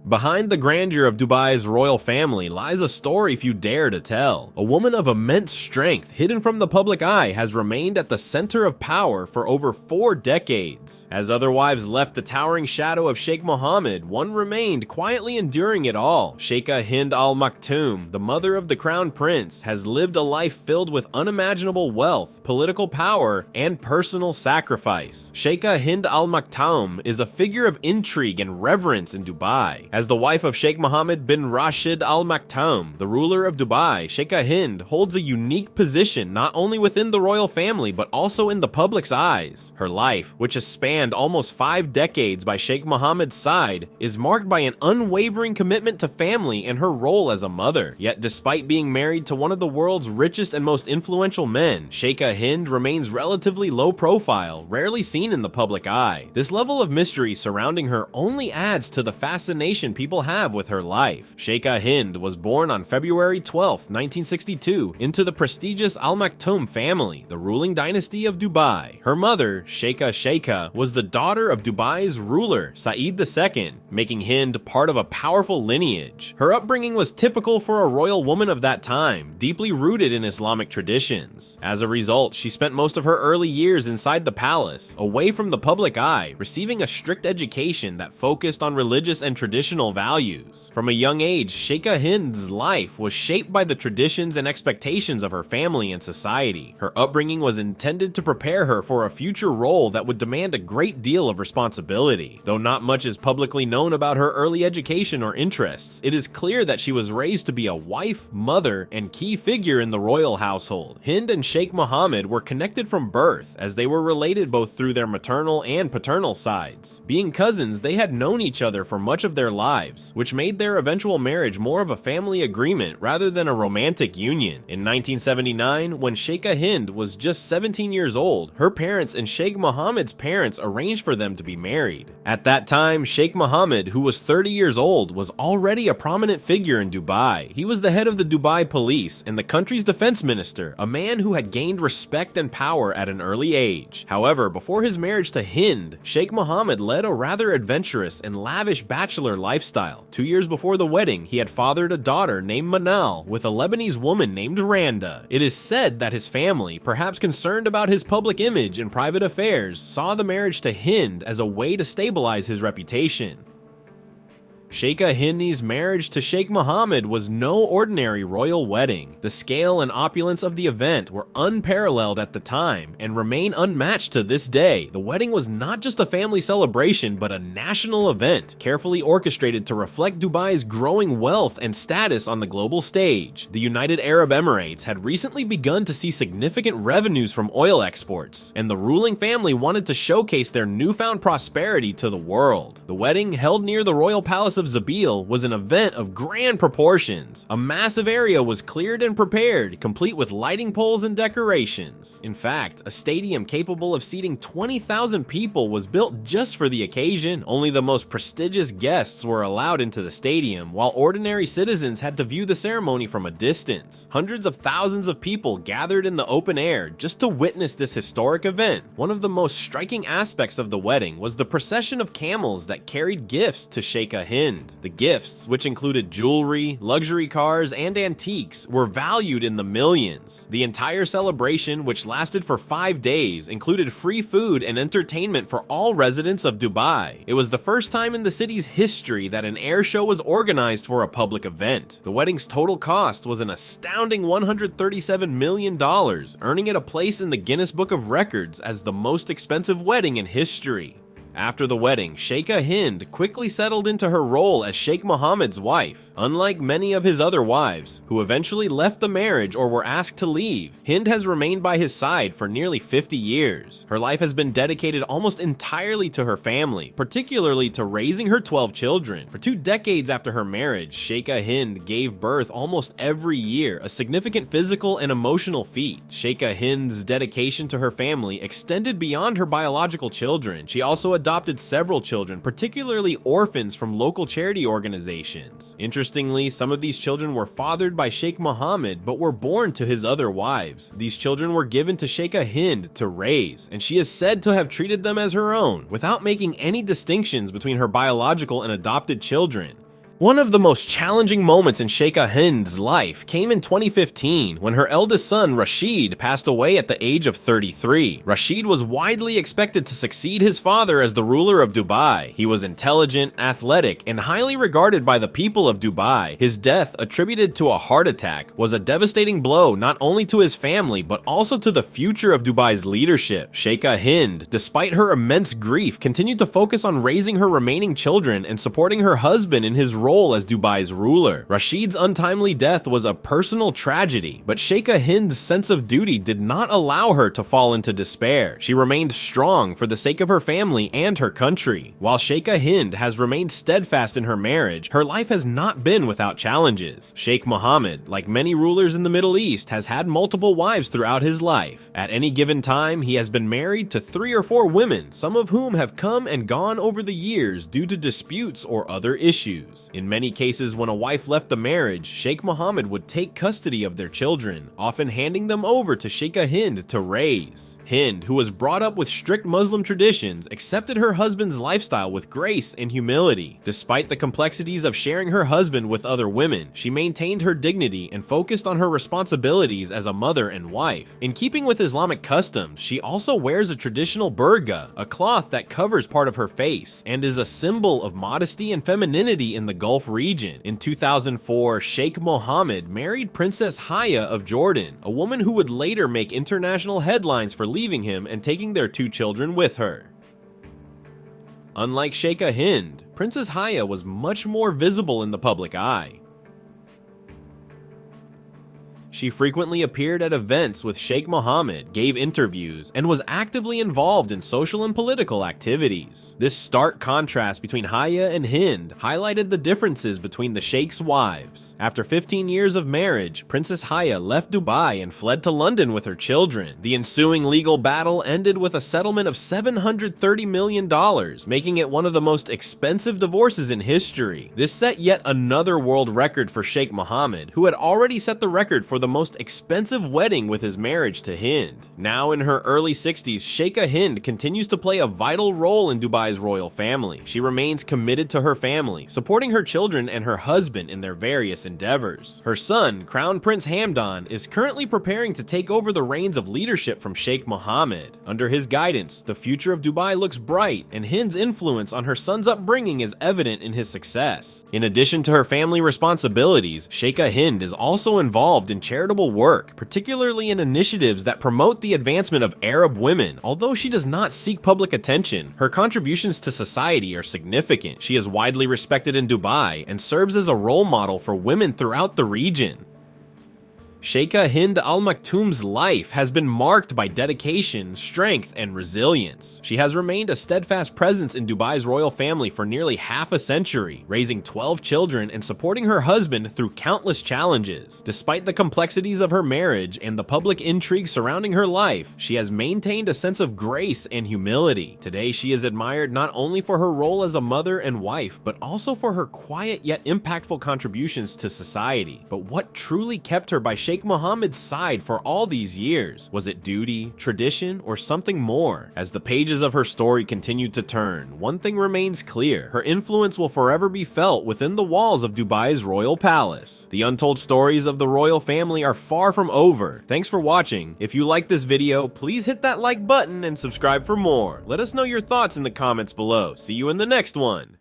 Behind the grandeur of Dubai's royal family lies a story few dare to tell. A woman of immense strength, hidden from the public eye, has remained at the center of power for over 4 decades. As other wives left the towering shadow of Sheikh Mohammed, one remained, quietly enduring it all. Sheikha Hind Al Maktoum, the mother of the crown prince, has lived a life filled with unimaginable wealth, political power, and personal sacrifice. Sheikha Hind Al Maktoum is a figure of intrigue and reverence in Dubai. As the wife of Sheikh Mohammed bin Rashid Al Maktoum, the ruler of Dubai, Sheikha Hind holds a unique position not only within the royal family but also in the public's eyes. Her life, which has spanned almost 5 decades by Sheikh Mohammed's side, is marked by an unwavering commitment to family and her role as a mother. Yet despite being married to one of the world's richest and most influential men, Sheikha Hind remains relatively low profile, rarely seen in the public eye. This level of mystery surrounding her only adds to the fascination people have with her life. Sheikha Hind was born on February 12, 1962, into the prestigious Al Maktoum family, the ruling dynasty of Dubai. Her mother, Sheikha, was the daughter of Dubai's ruler, Said II, making Hind part of a powerful lineage. Her upbringing was typical for a royal woman of that time, deeply rooted in Islamic traditions. As a result, she spent most of her early years inside the palace, away from the public eye, receiving a strict education that focused on religious and traditional values. From a young age, Sheikha Hind's life was shaped by the traditions and expectations of her family and society. Her upbringing was intended to prepare her for a future role that would demand a great deal of responsibility. Though not much is publicly known about her early education or interests, it is clear that she was raised to be a wife, mother, and key figure in the royal household. Hind and Sheikh Mohammed were connected from birth, as they were related both through their maternal and paternal sides. Being cousins, they had known each other for much of their lives, which made their eventual marriage more of a family agreement rather than a romantic union. In 1979, when Sheikha Hind was just 17 years old, her parents and Sheikh Mohammed's parents arranged for them to be married. At that time, Sheikh Mohammed, who was 30 years old, was already a prominent figure in Dubai. He was the head of the Dubai police and the country's defense minister, a man who had gained respect and power at an early age. However, before his marriage to Hind, Sheikh Mohammed led a rather adventurous and lavish bachelor lifestyle. 2 years before the wedding, he had fathered a daughter named Manal with a Lebanese woman named Randa. It is said that his family, perhaps concerned about his public image and private affairs, saw the marriage to Hind as a way to stabilize his reputation. Sheikha Hind's marriage to Sheikh Mohammed was no ordinary royal wedding. The scale and opulence of the event were unparalleled at the time and remain unmatched to this day. The wedding was not just a family celebration, but a national event, carefully orchestrated to reflect Dubai's growing wealth and status on the global stage. The United Arab Emirates had recently begun to see significant revenues from oil exports, and the ruling family wanted to showcase their newfound prosperity to the world. The wedding, held near the royal palace of Zabil, was an event of grand proportions. A massive area was cleared and prepared, complete with lighting poles and decorations. In fact, a stadium capable of seating 20,000 people was built just for the occasion. Only the most prestigious guests were allowed into the stadium, while ordinary citizens had to view the ceremony from a distance. Hundreds of thousands of people gathered in the open air just to witness this historic event. One of the most striking aspects of the wedding was the procession of camels that carried gifts to Sheikha Hind. The gifts, which included jewelry, luxury cars, and antiques, were valued in the millions. The entire celebration, which lasted for 5 days, included free food and entertainment for all residents of Dubai. It was the first time in the city's history that an air show was organized for a public event. The wedding's total cost was an astounding $137 million, earning it a place in the Guinness Book of Records as the most expensive wedding in history. After the wedding, Sheikha Hind quickly settled into her role as Sheikh Mohammed's wife. Unlike many of his other wives, who eventually left the marriage or were asked to leave, Hind has remained by his side for nearly 50 years. Her life has been dedicated almost entirely to her family, particularly to raising her 12 children. For 2 decades after her marriage, Sheikha Hind gave birth almost every year, a significant physical and emotional feat. Sheikha Hind's dedication to her family extended beyond her biological children. She also adopted several children, particularly orphans, from local charity organizations. Interestingly, some of these children were fathered by Sheikh Mohammed but were born to his other wives. These children were given to Sheikha Hind to raise, and she is said to have treated them as her own, without making any distinctions between her biological and adopted children. One of the most challenging moments in Sheikha Hind's life came in 2015 when her eldest son Rashid passed away at the age of 33. Rashid was widely expected to succeed his father as the ruler of Dubai. He was intelligent, athletic, and highly regarded by the people of Dubai. His death, attributed to a heart attack, was a devastating blow not only to his family but also to the future of Dubai's leadership. Sheikha Hind, despite her immense grief, continued to focus on raising her remaining children and supporting her husband in his role as Dubai's ruler. Rashid's untimely death was a personal tragedy, but Sheikha Hind's sense of duty did not allow her to fall into despair. She remained strong for the sake of her family and her country. While Sheikha Hind has remained steadfast in her marriage, her life has not been without challenges. Sheikh Mohammed, like many rulers in the Middle East, has had multiple wives throughout his life. At any given time, he has been married to 3 or 4 women, some of whom have come and gone over the years due to disputes or other issues. In many cases, when a wife left the marriage, Sheikh Mohammed would take custody of their children, often handing them over to Sheikha Hind to raise. Hind, who was brought up with strict Muslim traditions, accepted her husband's lifestyle with grace and humility. Despite the complexities of sharing her husband with other women, she maintained her dignity and focused on her responsibilities as a mother and wife. In keeping with Islamic customs, she also wears a traditional burqa, a cloth that covers part of her face, and is a symbol of modesty and femininity in the Gulf region. In 2004, Sheikh Mohammed married Princess Haya of Jordan, a woman who would later make international headlines for leaving him and taking their 2 children with her. Unlike Sheikha Hind, Princess Haya was much more visible in the public eye. She frequently appeared at events with Sheikh Mohammed, gave interviews, and was actively involved in social and political activities. This stark contrast between Haya and Hind highlighted the differences between the Sheikh's wives. After 15 years of marriage, Princess Haya left Dubai and fled to London with her children. The ensuing legal battle ended with a settlement of $730 million, making it one of the most expensive divorces in history. This set yet another world record for Sheikh Mohammed, who had already set the record for the most expensive wedding with his marriage to Hind. Now in her early 60s, Sheikha Hind continues to play a vital role in Dubai's royal family. She remains committed to her family, supporting her children and her husband in their various endeavors. Her son, Crown Prince Hamdan, is currently preparing to take over the reins of leadership from Sheikh Mohammed. Under his guidance, the future of Dubai looks bright, and Hind's influence on her son's upbringing is evident in his success. In addition to her family responsibilities, Sheikha Hind is also involved in charitable work, particularly in initiatives that promote the advancement of Arab women. Although she does not seek public attention, her contributions to society are significant. She is widely respected in Dubai and serves as a role model for women throughout the region. Sheikha Hind Al Maktoum's life has been marked by dedication, strength, and resilience. She has remained a steadfast presence in Dubai's royal family for nearly half a century, raising 12 children and supporting her husband through countless challenges. Despite the complexities of her marriage and the public intrigue surrounding her life, she has maintained a sense of grace and humility. Today, she is admired not only for her role as a mother and wife, but also for her quiet yet impactful contributions to society. But what truly kept her by Sheikh Mohammed's side for all these years? Was it duty, tradition, or something more? As the pages of her story continue to turn, one thing remains clear: her influence will forever be felt within the walls of Dubai's royal palace. The untold stories of the royal family are far from over. Thanks for watching. If you like this video, please hit that like button and subscribe for more. Let us know your thoughts in the comments below. See you in the next one.